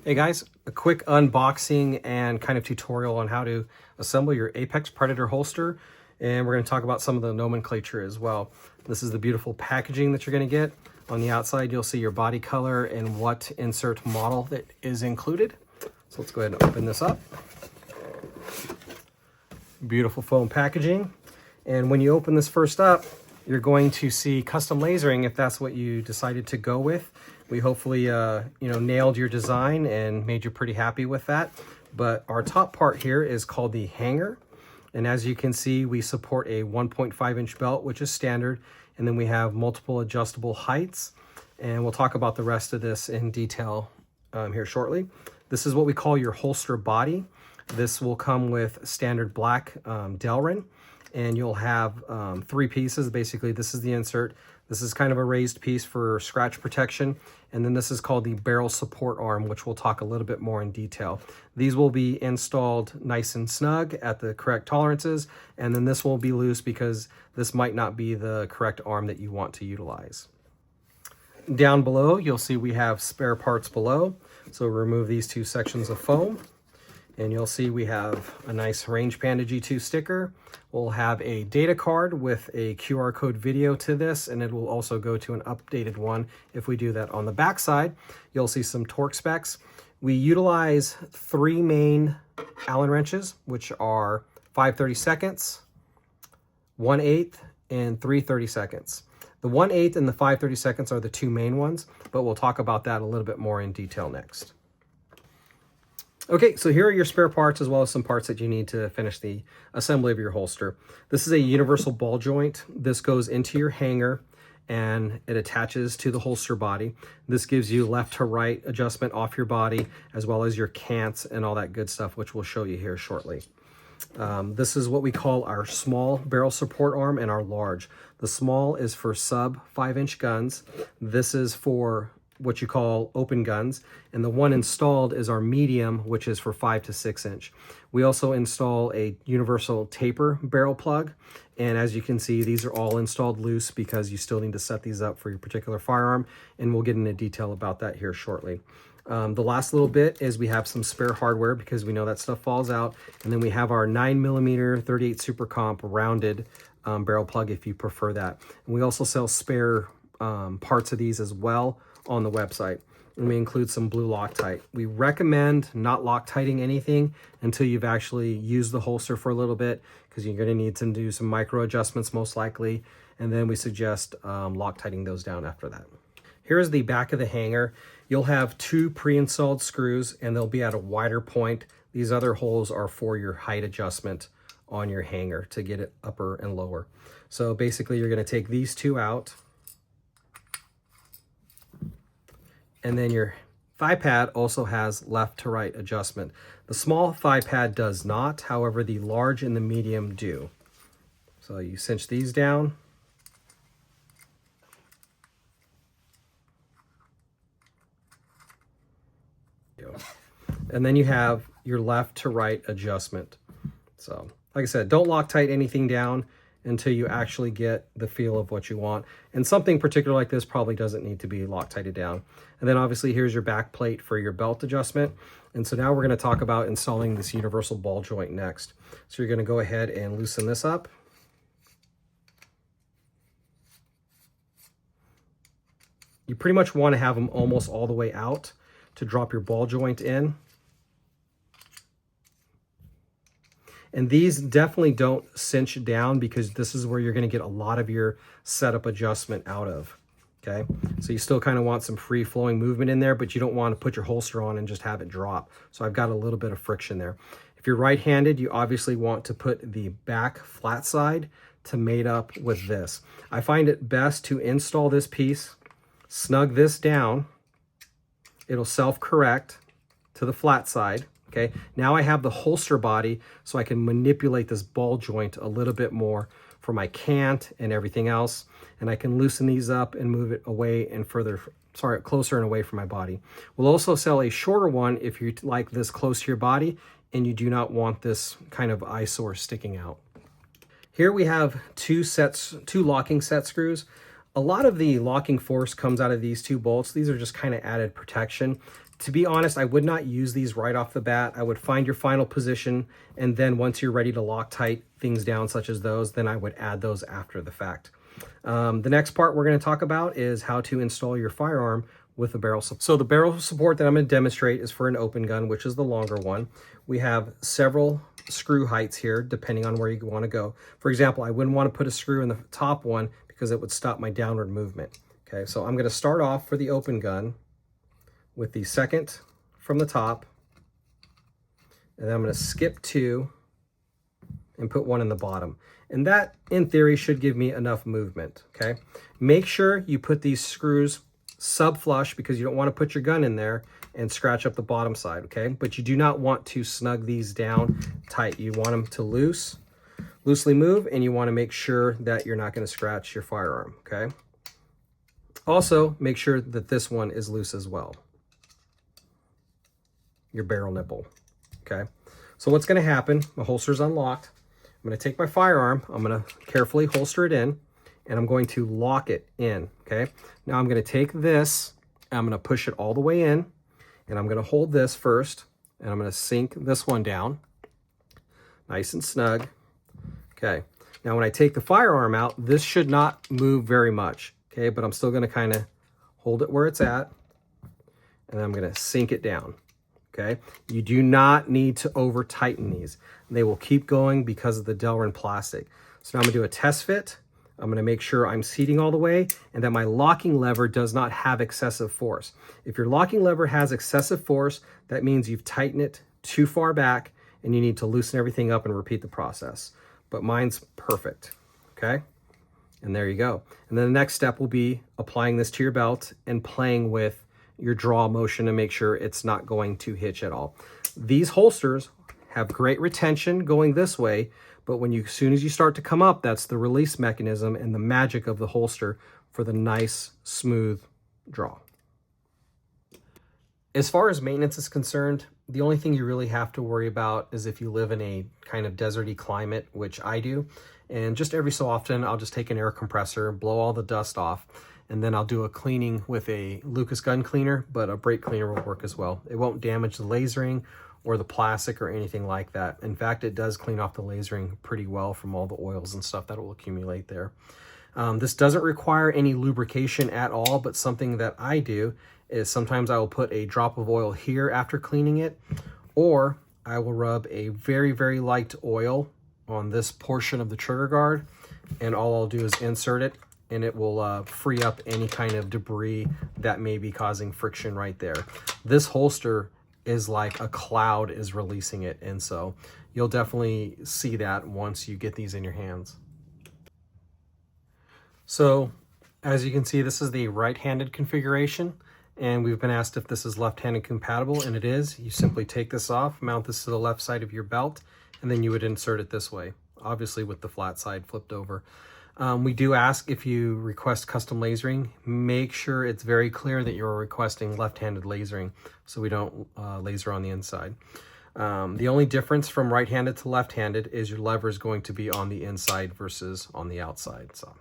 Hey guys, a quick unboxing and kind of tutorial on how to assemble your A.P.E.X Predator holster, and we're going to talk about some of the nomenclature as well. This is the beautiful packaging that you're going to get. On the outside you'll see your body color and what insert model that is included. So let's go ahead and open this up. Beautiful foam packaging, and when you open this first up, you're going to see custom lasering if that's what you decided to go with. We hopefully nailed your design and made you pretty happy with that. But our top part here is called the hanger, and as you can see, we support a 1.5-inch belt, which is standard, and then we have multiple adjustable heights, and we'll talk about the rest of this in detail here shortly. This is what we call your holster body. This will come with standard black Delrin, and you'll have 3 pieces. Basically, this is the insert. This is kind of a raised piece for scratch protection. And then this is called the barrel support arm, which we'll talk a little bit more in detail. These will be installed nice and snug at the correct tolerances. And then this will be loose because this might not be the correct arm that you want to utilize. Down below, you'll see we have spare parts below. So remove these 2 sections of foam. And you'll see we have a nice Range Panda G2 sticker. We'll have a data card with a QR code video to this, and it will also go to an updated one if we do that. On the back side, you'll see some torque specs. We utilize 3 main Allen wrenches, which are 5/32, 1/8, and 3/32. The 1/8 and the 5/32 are the 2 main ones, but we'll talk about that a little bit more in detail next. Okay, so here are your spare parts as well as some parts that you need to finish the assembly of your holster. This is a universal ball joint. This goes into your hanger and it attaches to the holster body. This gives you left to right adjustment off your body as well as your cants and all that good stuff, which we'll show you here shortly. This is what we call our small barrel support arm and our large. The small is for sub 5-inch guns. This is for what you call open guns, and the one installed is our medium, which is for 5 to 6 inch. We also install a universal taper barrel plug, and as you can see, these are all installed loose because you still need to set these up for your particular firearm, and we'll get into detail about that here shortly. The last little bit is we have some spare hardware because we know that stuff falls out, and then we have our 9mm 38 Super Comp rounded barrel plug if you prefer that. And we also sell spare parts of these as well on the website, and we include some blue Loctite. We recommend not Loctiting anything until you've actually used the holster for a little bit because you're going to need to do some micro adjustments most likely, and then we suggest Loctiting those down after that. Here's the back of the hanger. You'll have 2 pre-installed screws and they'll be at a wider point. These other holes are for your height adjustment on your hanger to get it upper and lower. So basically you're going to take these 2 out, and then your thigh pad also has left to right adjustment. The small thigh pad does not, however, the large and the medium do. So you cinch these down. And then you have your left to right adjustment. So, like I said, don't Loctite anything down until you actually get the feel of what you want. And something particular like this probably doesn't need to be Loctited down. And then obviously here's your back plate for your belt adjustment. And so now we're gonna talk about installing this universal ball joint next. So you're gonna go ahead and loosen this up. You pretty much wanna have them almost all the way out to drop your ball joint in. And these definitely don't cinch down because this is where you're going to get a lot of your setup adjustment out of, okay? So you still kind of want some free-flowing movement in there, but you don't want to put your holster on and just have it drop. So I've got a little bit of friction there. If you're right-handed, you obviously want to put the back flat side to mate up with this. I find it best to install this piece, snug this down. It'll self-correct to the flat side. Okay, now I have the holster body so I can manipulate this ball joint a little bit more for my cant and everything else. And I can loosen these up and move it away and closer and away from my body. We'll also sell a shorter one if you like this close to your body and you do not want this kind of eyesore sticking out. Here we have 2 locking set screws. A lot of the locking force comes out of these 2 bolts. These are just kind of added protection To be honest, I would not use these right off the bat. I would find your final position, and then once you're ready to Loctite things down, such as those, then I would add those after the fact. The next part we're going to talk about is how to install your firearm with a barrel support. So the barrel support that I'm going to demonstrate is for an open gun, which is the longer one. We have several screw heights here, depending on where you want to go. For example, I wouldn't want to put a screw in the top one because it would stop my downward movement. Okay, so I'm going to start off for the open gun with the second from the top, and then I'm going to skip 2 and put 1 in the bottom. And that, in theory, should give me enough movement, okay? Make sure you put these screws sub-flush because you don't want to put your gun in there and scratch up the bottom side, okay? But you do not want to snug these down tight. You want them to loosely move, and you want to make sure that you're not going to scratch your firearm, okay? Also, make sure that this one is loose as well, your barrel nipple, okay? So what's going to happen, my holster's unlocked. I'm going to take my firearm, I'm going to carefully holster it in, and I'm going to lock it in, okay? Now I'm going to take this, and I'm going to push it all the way in, and I'm going to hold this first, and I'm going to sink this one down, nice and snug, okay? Now when I take the firearm out, this should not move very much, okay? But I'm still going to kind of hold it where it's at, and I'm going to sink it down. Okay, you do not need to over tighten these. They will keep going because of the Delrin plastic. So now I'm gonna do a test fit. I'm gonna make sure I'm seating all the way and that my locking lever does not have excessive force. If your locking lever has excessive force, that means you've tightened it too far back and you need to loosen everything up and repeat the process. But mine's perfect, okay? And there you go. And then the next step will be applying this to your belt and playing with your draw motion to make sure it's not going to hitch at all. These holsters have great retention going this way, but as soon as you start to come up, that's the release mechanism and the magic of the holster for the nice, smooth draw. As far as maintenance is concerned, the only thing you really have to worry about is if you live in a kind of deserty climate, which I do, and just every so often, I'll just take an air compressor, blow all the dust off, and then I'll do a cleaning with a Lucas gun cleaner, but a brake cleaner will work as well. It won't damage the lasering or the plastic or anything like that. In fact, it does clean off the lasering pretty well from all the oils and stuff that will accumulate there. This doesn't require any lubrication at all, but something that I do is sometimes I will put a drop of oil here after cleaning it, or I will rub a very, very light oil on this portion of the trigger guard, and all I'll do is insert it, and it will free up any kind of debris that may be causing friction right there. This holster is like a cloud is releasing it, and so you'll definitely see that once you get these in your hands. So as you can see, this is the right-handed configuration, and we've been asked if this is left-handed compatible, and it is. You simply take this off, mount this to the left side of your belt, and then you would insert it this way, obviously with the flat side flipped over. We do ask if you request custom lasering, make sure it's very clear that you're requesting left-handed lasering so we don't laser on the inside. The only difference from right-handed to left-handed is your lever is going to be on the inside versus on the outside. So.